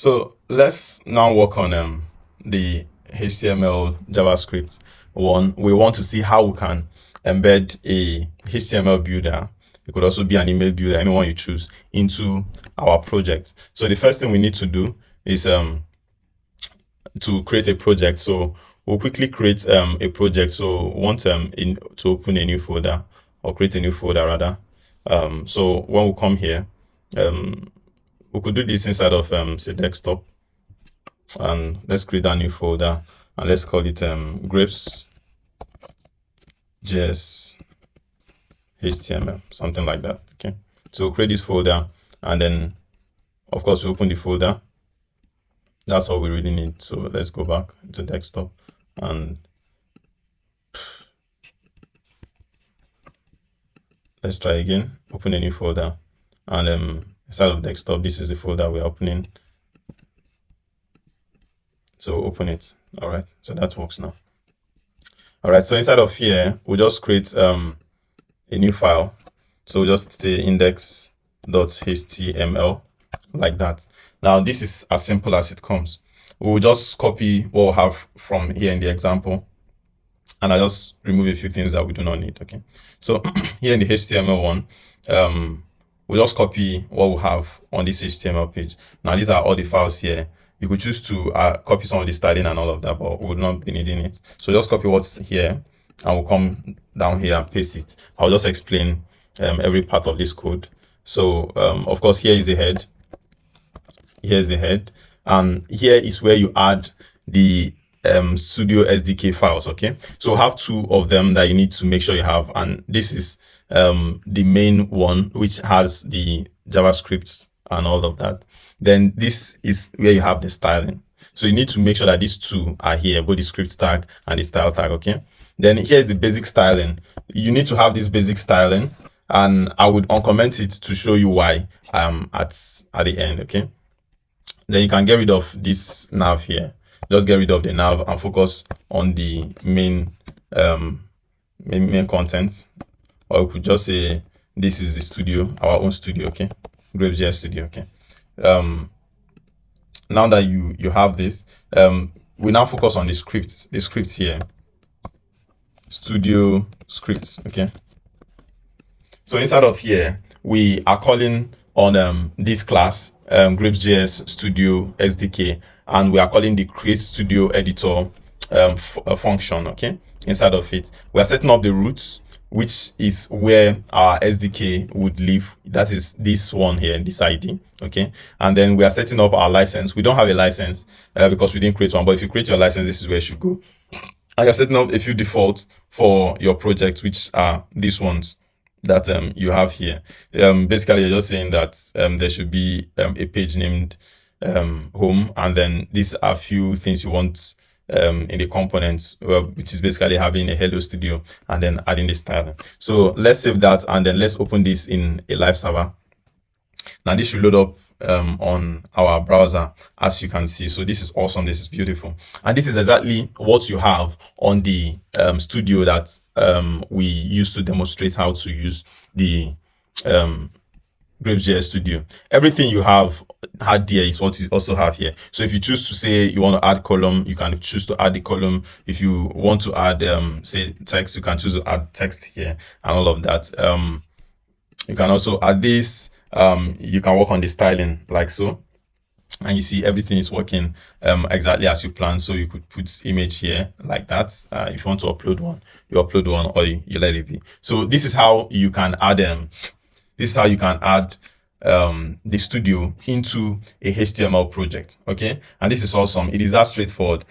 So let's now work on the HTML JavaScript one. We want to see how we can embed a HTML builder. It could also be an email builder, anyone you choose, into our project. So the first thing we need to do is to create a project. So we'll quickly create a project. So we want to open a new folder, or create a new folder rather. So when we come here, we could do this inside of say desktop, and let's create a new folder, and let's call it Grapes JS HTML, something like that. Okay, so we'll create this folder, and then of course we open the folder. That's all we really need. So let's go back to desktop, and let's try again. Open a new folder, and inside of desktop, this is the folder we're opening. So open it. All right, so that works now. All right, so inside of here, we'll just create a new file. So we'll just say index.html, like that. Now this is as simple as it comes. We'll just copy what we have from here in the example, and I'll just remove a few things that we do not need. Okay, so here in the HTML one, we'll just copy what we have on this HTML page. Now these are all the files here. You could choose to copy some of the styling and all of that, but we will not be needing it. So just copy what's here, and we'll come down here and paste it. I'll just explain every part of this code. So of course, here is the head. Here's the head, and here is where you add the Studio SDK files. Okay, so have two of them that you need to make sure you have, and this is the main one, which has the JavaScript and all of that. Then this is where you have the styling. So you need to make sure that these two are here, both the script tag and the style tag. Okay, then here's the basic styling. You need to have this basic styling, and I would uncomment it to show you why at the end. Okay, then you can get rid of this nav here. Just get rid of the nav and focus on the main main content. Or we could just say this is the studio, our own studio. Okay, Grapes JS Studio. Okay, now that you have this, we now focus on the script here, studio script. Okay, so inside of here we are calling on this class Grapes JS Studio SDK, and we are calling the create studio editor function. Okay, inside of it we are setting up the root, which is where our SDK would live. That is this one here, this ID. Okay, and then we are setting up our license. We don't have a license because we didn't create one, but if you create your license, this is where it should go. And you're setting up a few defaults for your project, which are these ones that you have here. Basically, you're just saying that there should be a page named home, and then these are a few things you want in the components, which is basically having a hello studio and then adding the style. So let's save that, and then let's open this in a live server. Now this should load up on our browser, as you can see. So this is awesome, this is beautiful, and this is exactly what you have on the studio that we used to demonstrate how to use the Grapes JS Studio. Everything you have had there is what you also have here. So if you choose to say you want to add column, you can choose to add the column. If you want to add say text, you can choose to add text here and all of that. You can also add this. You can work on the styling like so, and you see everything is working exactly as you plan. So you could put image here like that. If you want to upload one, you upload one, or you let it be. So this is how you can add the studio into a HTML project. Okay, and this is awesome. It is that straightforward.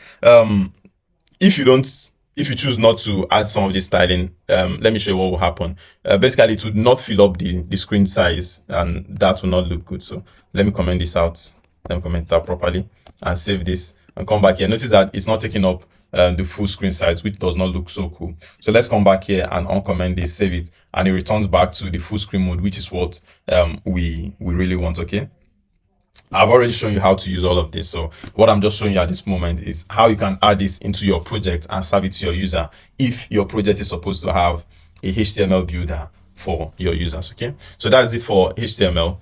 If you choose not to add some of this styling, let me show you what will happen. Basically, it would not fill up the screen size, and that will not look good. So let me comment this out. Let me comment that properly and save this and come back here. Notice that it's not taking up the full screen size, which does not look so cool. So let's come back here and uncomment this, save it, and it returns back to the full screen mode, which is what we really want. Okay, I've already shown you how to use all of this. So what I'm just showing you at this moment is how you can add this into your project and serve it to your user if your project is supposed to have a HTML builder for your users. Okay, so that's it for HTML.